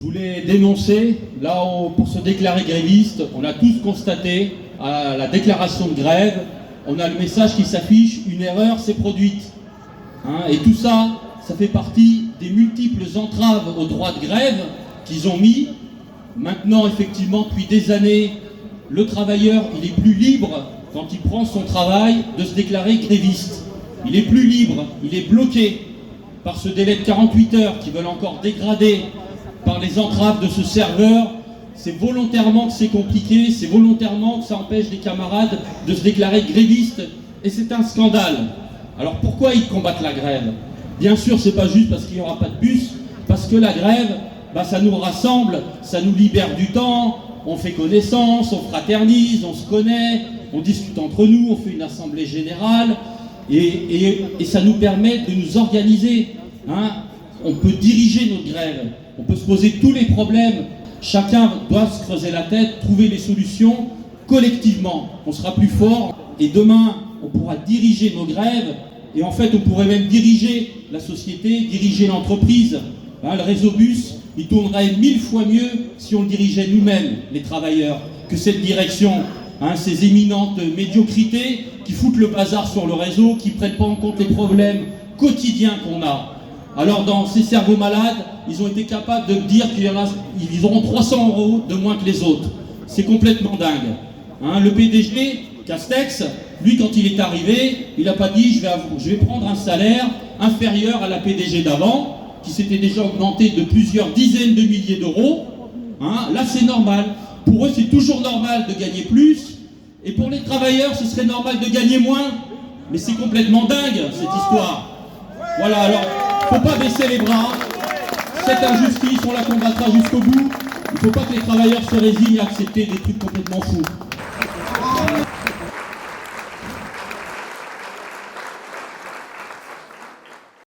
Je voulais dénoncer, pour se déclarer gréviste, on a tous constaté à la déclaration de grève, on a le message qui s'affiche, une erreur s'est produite. Et tout ça, ça fait partie des multiples entraves au droit de grève qu'ils ont mis. Maintenant, effectivement, depuis des années, le travailleur, il est plus libre, quand il prend son travail, de se déclarer gréviste. Il est plus libre, il est bloqué par ce délai de 48 heures qui veulent encore dégrader par les entraves de ce serveur. C'est volontairement que c'est compliqué, c'est volontairement que ça empêche les camarades de se déclarer grévistes, et c'est un scandale. Alors pourquoi ils combattent la grève? Bien sûr, c'est pas juste parce qu'il n'y aura pas de bus, parce que la grève, ça nous rassemble, ça nous libère du temps, on fait connaissance, on fraternise, on se connaît, on discute entre nous, on fait une assemblée générale, et ça nous permet de nous organiser. On peut diriger notre grève, on peut se poser tous les problèmes, chacun doit se creuser la tête, trouver les solutions collectivement. On sera plus fort et demain on pourra diriger nos grèves, et en fait on pourrait même diriger la société, diriger l'entreprise. Le réseau bus, il tournerait 1000 fois mieux si on le dirigeait nous-mêmes, les travailleurs, que cette direction, ces éminentes médiocrités qui foutent le bazar sur le réseau, qui ne prennent pas en compte les problèmes quotidiens qu'on a. Alors dans ces cerveaux malades, ils ont été capables de dire qu'ils auront 300 € de moins que les autres. C'est complètement dingue. Le PDG, Castex, lui quand il est arrivé, il n'a pas dit je vais prendre un salaire inférieur à la PDG d'avant, qui s'était déjà augmenté de plusieurs dizaines de milliers d'euros. Là c'est normal. Pour eux c'est toujours normal de gagner plus, et pour les travailleurs ce serait normal de gagner moins. Mais c'est complètement dingue cette histoire. Voilà, alors faut pas baisser les bras. Cette injustice, on la combattra jusqu'au bout. Il ne faut pas que les travailleurs se résignent à accepter des trucs complètement fous.